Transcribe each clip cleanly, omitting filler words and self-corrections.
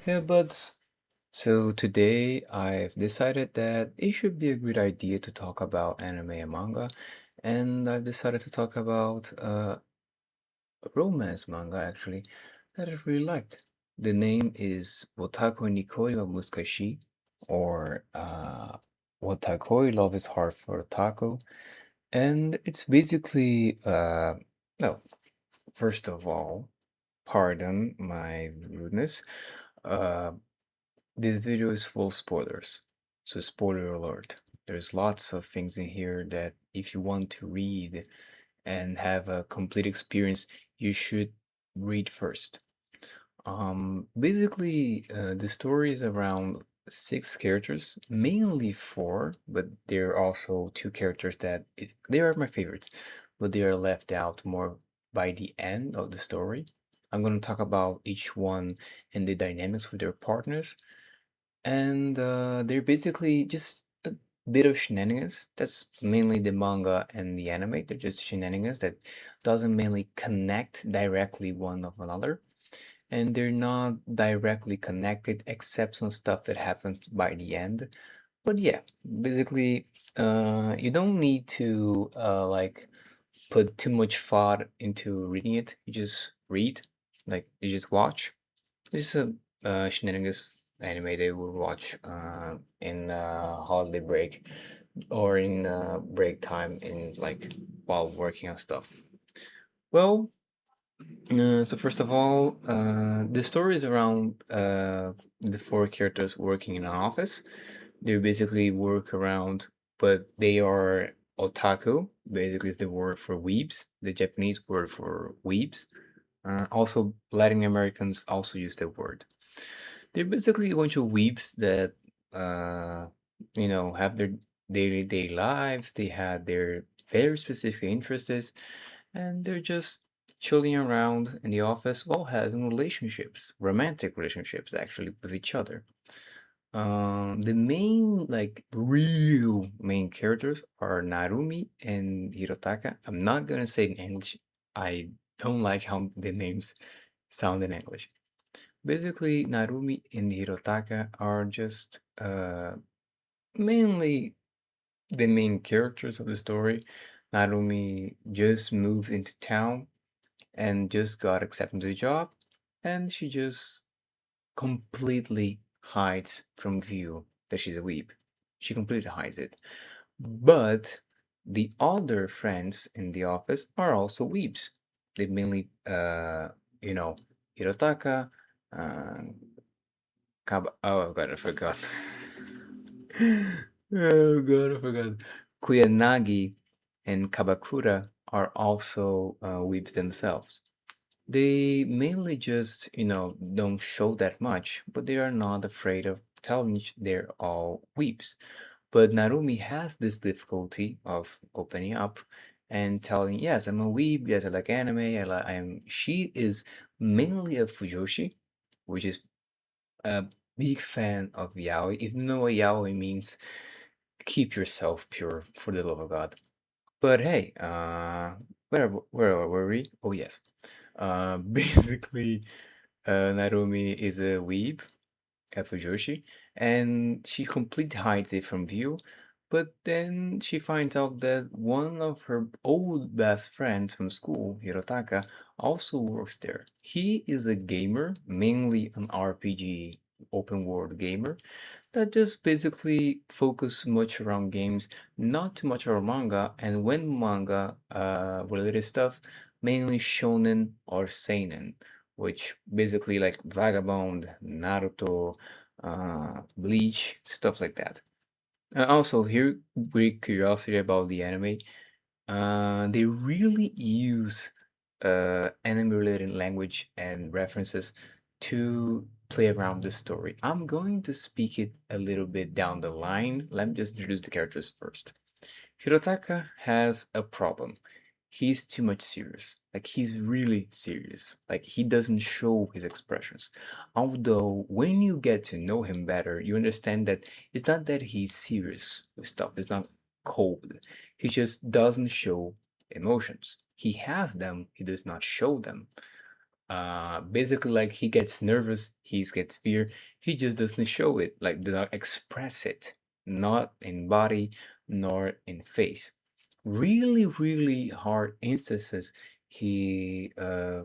Hey buds. So today I've decided that it should be a good idea to talk about anime and manga, and I've decided to talk about a romance manga actually that I really liked. The name is Wotakoi Nikoi wa Muskashi, or Wotakoi Love is Hard for Otaku, and it's basically no, first of all, pardon my rudeness. Uh, This video is full of spoilers, so spoiler alert. There's lots of things in here that if you want to read and have a complete experience, you should read first. Basically, the story is around six characters, mainly four, but there are also two characters they are my favorites, but they are left out more by the end of the story. I'm going to talk about each one and the dynamics with their partners, and they're basically just a bit of shenanigans. That's mainly the manga and the anime. They're just shenanigans that doesn't mainly connect directly one of another, and they're not directly connected except some stuff that happens by the end. But yeah, basically, you don't need to like put too much thought into reading it. You just read, like you just watch. This is a shenanigans anime they will watch in holiday break or in break time in like while working on stuff. Well, so first of all, the story is around the four characters working in an office. They basically work around, but they are otaku. Basically, is the word for weebs, the Japanese word for weebs. Also, Latin Americans also use that word. They're basically a bunch of weeps that uh have their day lives. They had their very specific interests, and they're just chilling around in the office while having relationships, romantic relationships actually with each other. The main, like, real main characters are Narumi and Hirotaka. I'm not gonna say in English. I don't like how the names sound in English. Basically, Narumi and Hirotaka are just mainly the main characters of the story. Narumi just moved into town and just got accepted to the job, and she just completely hides from view that she's a weeb. She completely hides it. But the other friends in the office are also weebs. They mainly, you know, Hirotaka, uh, oh god, I forgot. Oh god, I forgot. Kuyanagi and Kabakura are also weebs themselves. They mainly just, don't show that much, but they are not afraid of telling they're all weeps. But Narumi has this difficulty of opening up and telling, yes, I'm a weeb, yes, I like anime, I'm. She is mainly a Fujoshi, which is a big fan of yaoi, even though yaoi means keep yourself pure for the love of God. But hey, where were we? Oh yes. Basically, Narumi is a weeb, a fujoshi, and she completely hides it from view. But then she finds out that one of her old best friends from school, Hirotaka, also works there. He is a gamer, mainly an RPG open world gamer, that just basically focus much around games, not too much around manga, and when manga related stuff, mainly shonen or seinen, which basically like Vagabond, Naruto, Bleach, stuff like that. Also, here, great curiosity about the anime. They really use anime-related language and references to play around the story. I'm going to speak it a little bit down the line. Let me just introduce the characters first. Hirotaka has a problem. He's too much serious. Like, he's really serious. Like, he doesn't show his expressions. Although, when you get to know him better, you understand that it's not that he's serious with stuff, it's not cold. He just doesn't show emotions. He has them, he does not show them. Basically, like he gets nervous, he gets fear, he just doesn't show it, like do not express it, not in body nor in face. Really, really hard instances he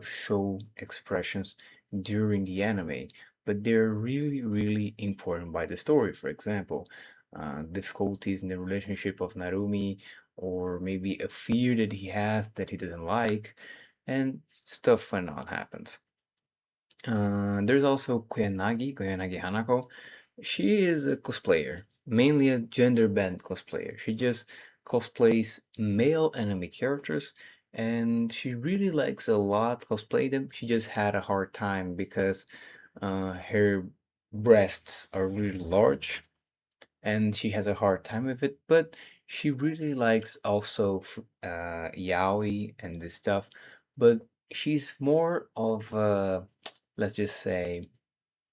show expressions during the anime, but they're really, really important by the story. For example, difficulties in the relationship of Narumi, or maybe a fear that he has that he doesn't like, and stuff when on happens. There's also Kuyanagi Hanako. She is a cosplayer, mainly a gender bent cosplayer. She just cosplays male anime characters, and she really likes a lot cosplay them. She just had a hard time because her breasts are really large, and she has a hard time with it. But she really likes also yaoi and this stuff. But she's more of a, let's just say,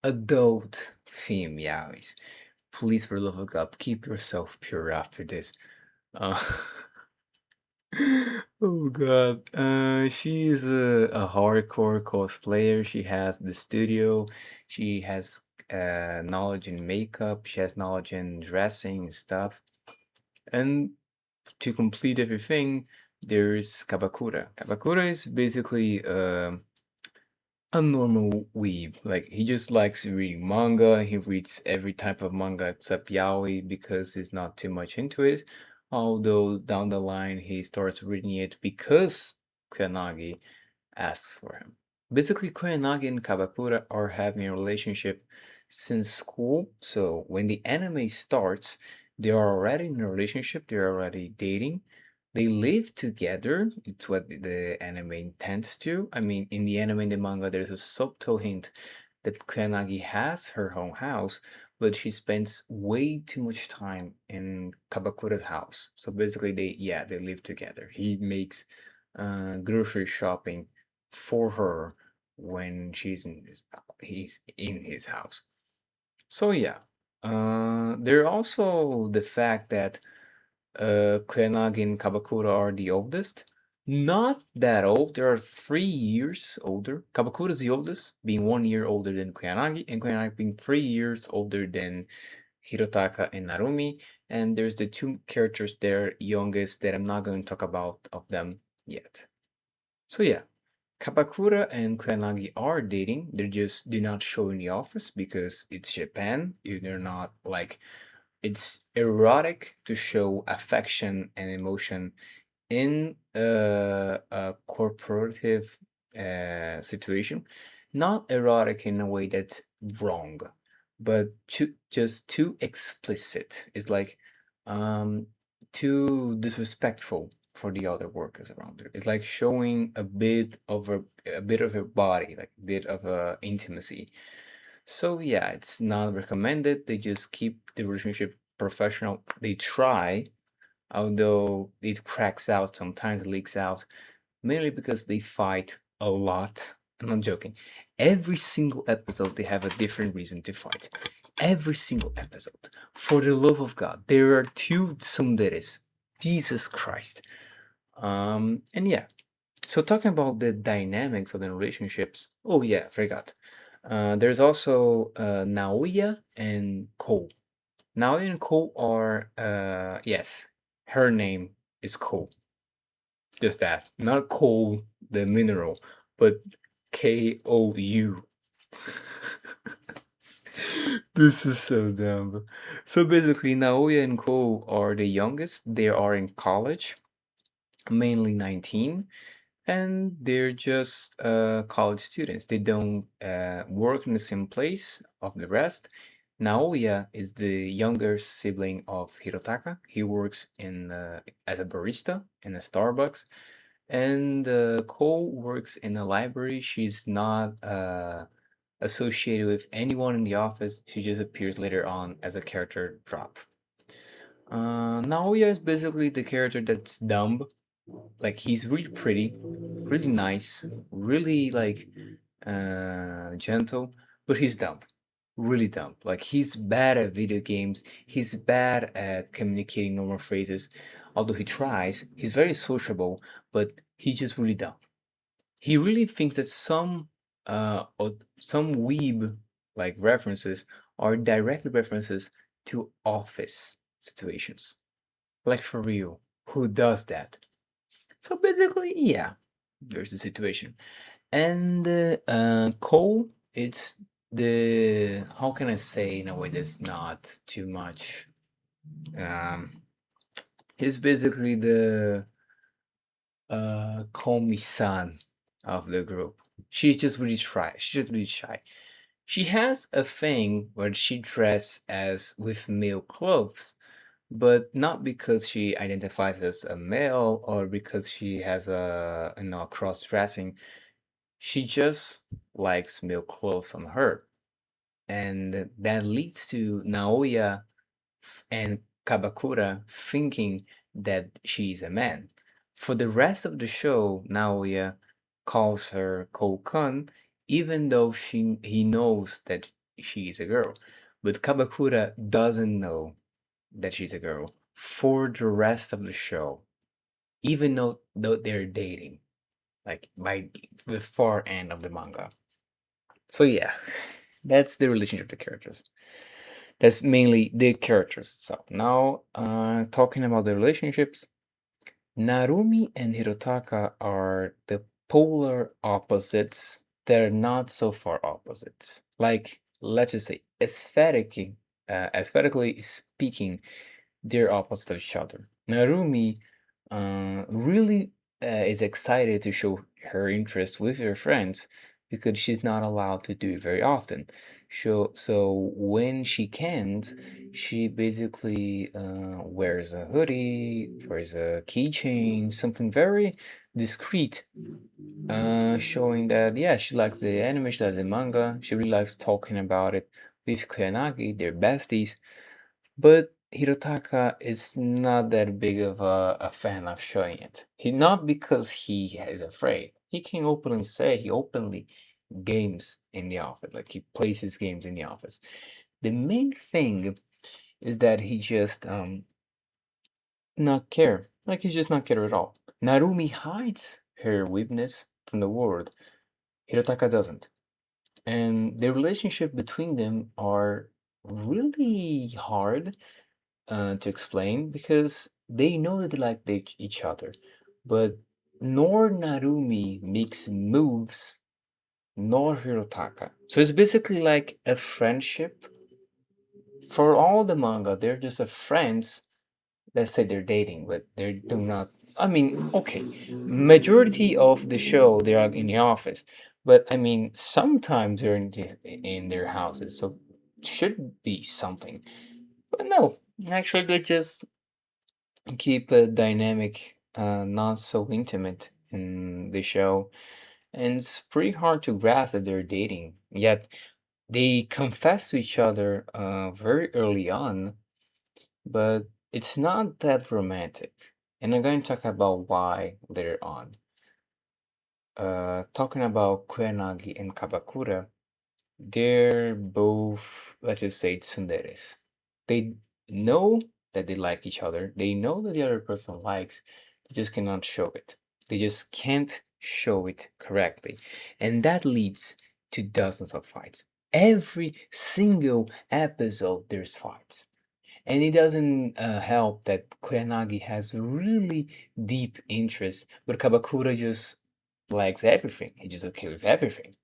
adult theme yaois. Please, for love of God, keep yourself pure after this. Uh, oh God. She's a hardcore cosplayer. She has the studio. She has knowledge in makeup. She has knowledge in dressing and stuff. And to complete everything, there's Kabakura. Kabakura is basically a normal weeb. Like he just likes reading manga. He reads every type of manga except yaoi because he's not too much into it. Although down the line he starts reading it because Kuyanagi asks for him. Basically, Kuyanagi and Kabakura are having a relationship since school. So when the anime starts, they are already in a relationship. They're already dating. They live together. It's what the anime intends to. I mean, in the anime and the manga, there's a subtle hint that Kuyanagi has her own house, but she spends way too much time in Kabakura's house. So basically, they live together. He makes grocery shopping for her when he's in his house. So yeah, there also the fact that Kuyanagi and Kabakura are the oldest. Not that old. They are 3 years older. Kabakura is the oldest, being 1 year older than Kuyanagi, and Kuyanagi being 3 years older than Hirotaka and Narumi. And there's the two characters there, youngest, that I'm not going to talk about of them yet. So yeah, Kabakura and Kuyanagi are dating. They just do not show in the office because it's Japan. They're not like, it's erotic to show affection and emotion in a corporative situation. Not erotic in a way that's wrong, but just too explicit. It's like um, too disrespectful for the other workers around her. It's like showing a bit of her body, like a bit of intimacy. So yeah, it's not recommended. They just keep the relationship professional. They try, although it cracks out sometimes, leaks out, mainly because they fight a lot. I'm not joking. Every single episode, they have a different reason to fight. Every single episode. For the love of God, there are two tsunderes. Jesus Christ. And yeah. So talking about the dynamics of the relationships. Oh yeah, forgot. There's also Naoya and Ko. Naoya and Ko are yes, her name is Ko. Just that. Not coal, the mineral, but Kou. This is so dumb. So basically, Naoya and Ko are the youngest. They are in college, mainly 19, and they're just college students. They don't work in the same place of the rest. Naoya is the younger sibling of Hirotaka. He works in as a barista in a Starbucks, and Ko works in a library. She's not associated with anyone in the office. She just appears later on as a character drop. Naoya is basically the character that's dumb. Like he's really pretty, really nice, really like gentle, but he's dumb. Really dumb. Like he's bad at video games. He's bad at communicating normal phrases. Although he tries, he's very sociable, but he's just really dumb. He really thinks that some some weeb like references are directly references to office situations. Like for real, who does that? So basically, yeah, there's the situation. And Cole, it's the how can I say in a way that's not too much. Um, he's basically the Komi-san of the group. She's just really shy. She's just really shy. She has a thing where she dresses as with male clothes, but not because she identifies as a male or because she has a cross dressing. She just likes male clothes on her, and that leads to Naoya and Kabakura thinking that she's a man. For the rest of the show, Naoya calls her Koukun, even though he knows that she is a girl. But Kabakura doesn't know that she's a girl for the rest of the show, even though they're dating, like by the far end of the manga. So yeah, that's the relationship of the characters. That's mainly the characters itself. Now, talking about the relationships, Narumi and Hirotaka are the polar opposites that are not so far opposites. Like, let's just say, aesthetically speaking, they're opposite of each other. Narumi really is excited to show her interest with her friends because she's not allowed to do it very often. So when she can't, she basically wears a hoodie, wears a keychain, something very discreet, showing that, yeah, she likes the anime, she likes the manga, she really likes talking about it with Kuyanagi, they're besties. But Hirotaka is not that big of a fan of showing it. Not because he is afraid. He can openly say he openly games in the office, like he plays his games in the office. The main thing is that he just not care. Like he's just not care at all. Narumi hides her weakness from the world. Hirotaka doesn't. And the relationship between them are really hard to explain because they know that they like each other, but nor Narumi makes moves, nor Hirotaka. So it's basically like a friendship. For all the manga, they're just a friends that say they're dating, but they do not. I mean, okay, majority of the show they are in the office, but I mean sometimes they're in their houses, so should be something. But no, actually they just keep a dynamic, not so intimate in the show, and it's pretty hard to grasp that they're dating. Yet they confess to each other very early on, but it's not that romantic. And I'm going to talk about why later on. Talking about Kuyanagi and Kabakura, they're both, let's just say, tsunderes. They know that they like each other. They know that the other person likes. They just cannot show it. They just can't show it correctly. And that leads to dozens of fights. Every single episode, there's fights. And it doesn't help that Kuyanagi has really deep interest, but Kabakura just likes everything. He's just okay with everything.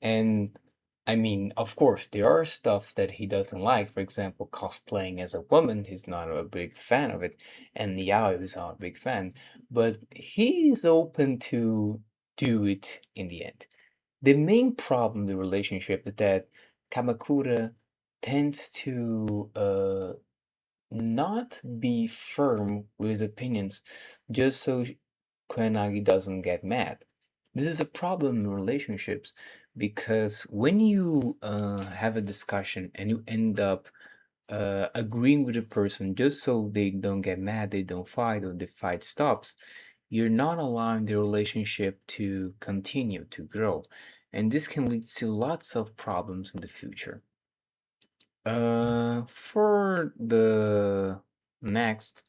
And I mean, of course, there are stuff that he doesn't like. For example, cosplaying as a woman, he's not a big fan of it. And Yao is not a big fan. But he's open to do it in the end. The main problem in the relationship is that Kamakura tends to not be firm with his opinions just so Kuyanagi doesn't get mad. This is a problem in relationships because when you have a discussion and you end up agreeing with a person just so they don't get mad, they don't fight, or the fight stops, you're not allowing the relationship to continue to grow. And this can lead to lots of problems in the future. For the next,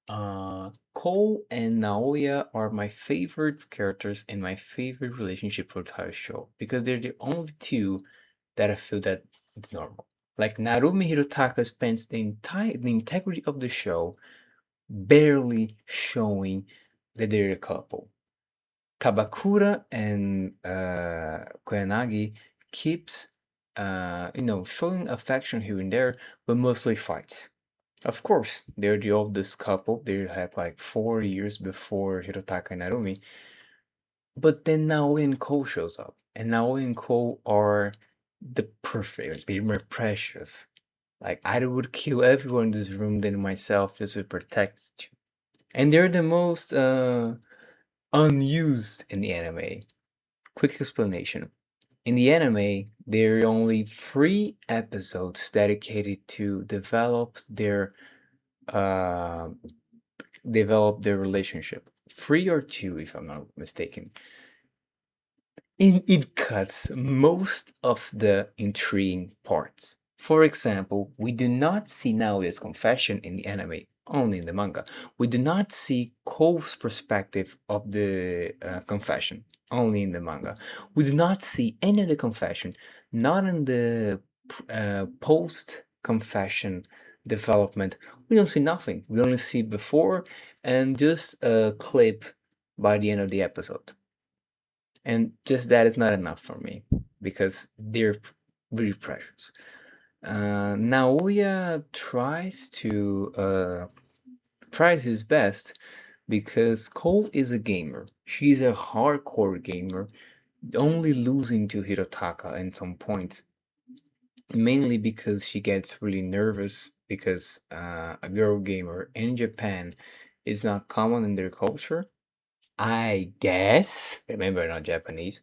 Cole and Naoya are my favorite characters and my favorite relationship for the entire show because they're the only two that I feel that it's normal. Like Narumi Hirotaka spends the integrity of the show barely showing that they're a couple. Kabakura and Koyanagi keeps showing affection here and there, but mostly fights. Of course, they're the oldest couple. They had like 4 years before Hirotaka and Narumi. But then Naoya and Ko shows up, and Naoya and Ko are the perfect. Like, they're my precious. Like I would kill everyone in this room than myself just to protect you. And they're the most unused in the anime. Quick explanation. In the anime, there are only 3 episodes dedicated to uh, develop their relationship. 3 or 2, if I'm not mistaken. It cuts most of the intriguing parts. For example, we do not see Naoya's confession in the anime, only in the manga. We do not see Ko's perspective of the confession, only in the manga. We do not see any of the confession, not in the post confession development. We don't see nothing. We only see before and just a clip by the end of the episode. And just that is not enough for me because they're really precious. Naoya tries his best because Cole is a gamer. She's a hardcore gamer, only losing to Hirotaka at some point, mainly because she gets really nervous because a girl gamer in Japan is not common in their culture. I guess. Remember, not Japanese.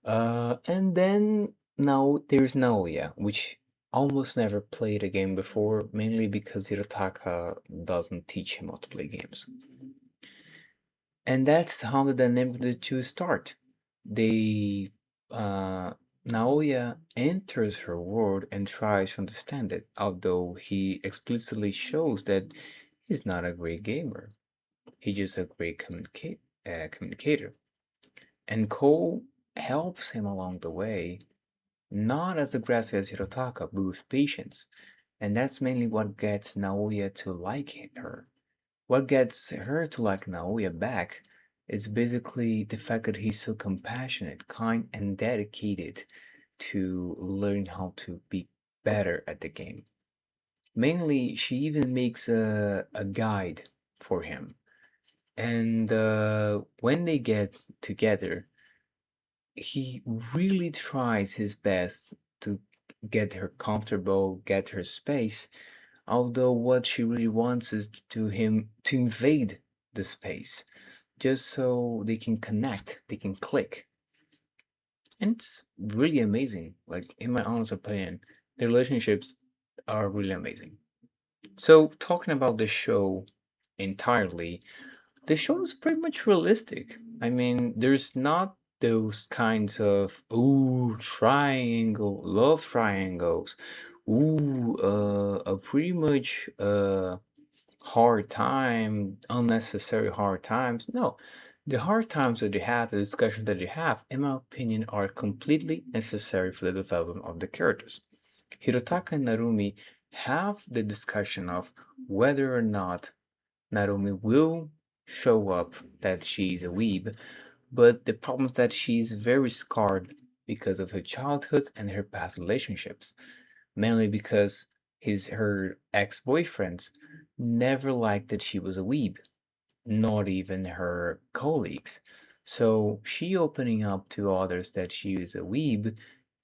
And then now there's Naoya, which almost never played a game before, mainly because Hirotaka doesn't teach him how to play games. And that's how the dynamic of the two start. They Naoya enters her world and tries to understand it, although he explicitly shows that he's not a great gamer. He's just a great communicator. And Cole helps him along the way, not as aggressive as Hirotaka, but with patience. And that's mainly what gets Naoya to like her. What gets her to like Naoya back is basically the fact that he's so compassionate, kind, and dedicated to learn how to be better at the game. Mainly, she even makes a guide for him. And when they get together, he really tries his best to get her comfortable, get her space, although what she really wants is to him to invade the space just so they can connect, they can click. And it's really amazing. Like in my honest opinion, the relationships are really amazing. So talking about the show entirely, the show is pretty much realistic. I mean, there's not those kinds of love triangles, a pretty much hard time, unnecessary hard times. No, the hard times that you have, the discussions that you have, in my opinion, are completely necessary for the development of the characters. Hirotaka and Narumi have the discussion of whether or not Narumi will show up that she's a weeb, but the problem is that she's very scarred because of her childhood and her past relationships, mainly because her ex-boyfriends never liked that she was a weeb, not even her colleagues. So she opening up to others that she is a weeb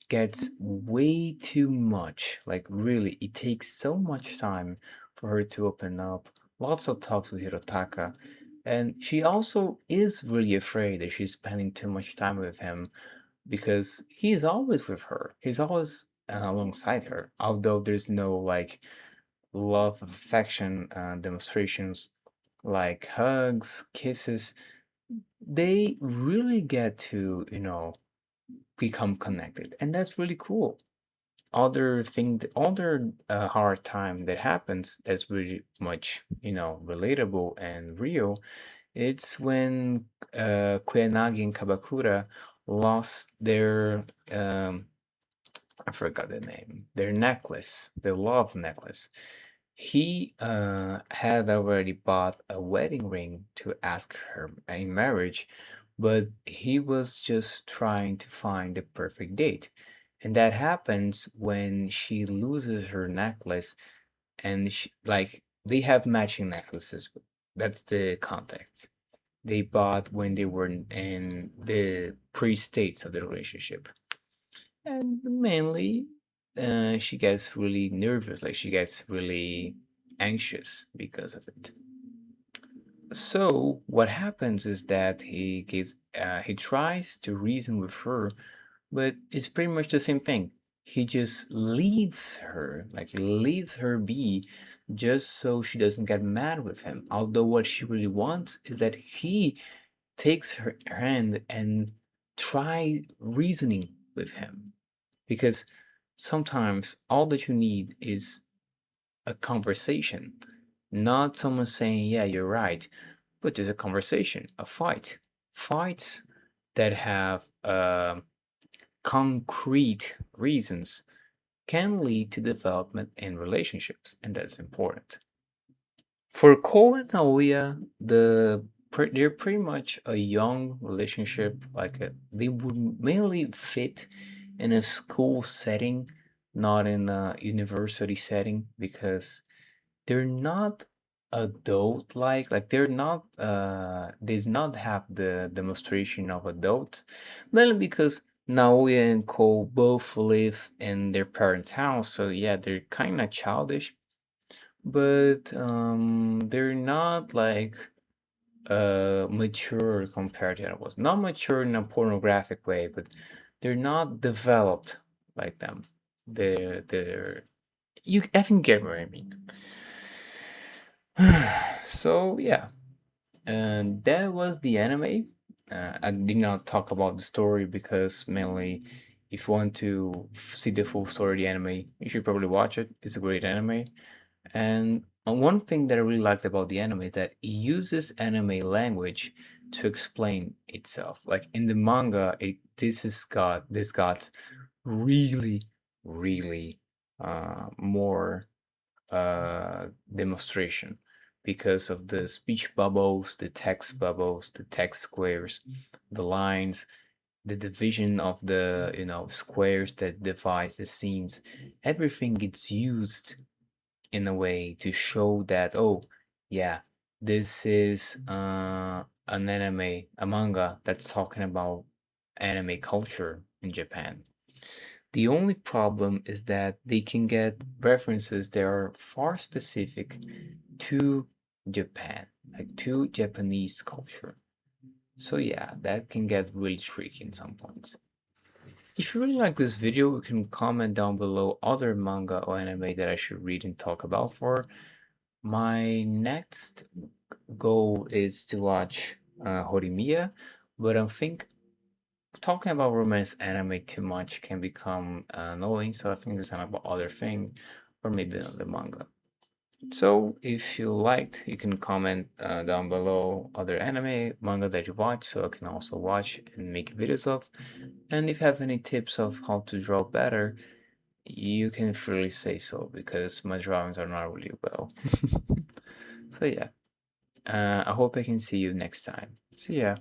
gets way too much. Like really, it takes so much time for her to open up. Lots of talks with Hirotaka. And she also is really afraid that she's spending too much time with him because he's always with her. He's always alongside her. Although there's no like love affection demonstrations like hugs, kisses, they really get to, become connected. And that's really cool. other hard time that happens that's really much, relatable and real. It's when Kuyanagi and Kabakura lost their I forgot the name, their necklace, the love necklace. He had already bought a wedding ring to ask her in marriage, but he was just trying to find the perfect date. And that happens when she loses her necklace and like they have matching necklaces. That's the context. They bought when they were in the pre-states of the relationship. And mainly, she gets really nervous, like she gets really anxious because of it. So what happens is that he tries to reason with her, but it's pretty much the same thing. He just leaves her, like he leaves her be, just so she doesn't get mad with him. Although what she really wants is that he takes her hand and try reasoning with him, because sometimes all that you need is a conversation, not someone saying, yeah, you're right, but just a conversation, a fight. Fights that have concrete reasons can lead to development in relationships, and that's important. For Cole and Naoya, they're pretty much a young relationship. They would mainly fit in a school setting, not in a university setting, because they're not adult like they do not have the demonstration of adults, mainly because Naoya and Cole both live in their parents' house, so yeah, they're kind of childish, but they're not like mature compared to was not mature in a pornographic way, but they're not developed like them. They're you I think get what I mean. So yeah, and that was the anime. I did not talk about the story because mainly, if you want to see the full story of the anime, you should probably watch it. It's a great anime. And one thing that I really liked about the anime is that it uses anime language to explain itself. Like in the manga, this got really, really more demonstration because of the speech bubbles, the text squares, the lines, the division of the squares that divides the scenes. Everything gets used in a way to show that, oh yeah, this is an anime, a manga that's talking about anime culture in Japan. The only problem is that they can get references that are far specific to Japan, like to Japanese culture. So yeah, that can get really tricky in some points. If you really like this video, you can comment down below other manga or anime that I should read and talk about for. My next goal is to watch Horimiya, but I think talking about romance anime too much can become annoying, so I think there's about other thing, or maybe another manga. So if you liked, you can comment down below other anime, manga that you watch, so I can also watch and make videos of. And if you have any tips of how to draw better, you can freely say so, because my drawings are not really well. So yeah, I hope I can see you next time. See ya.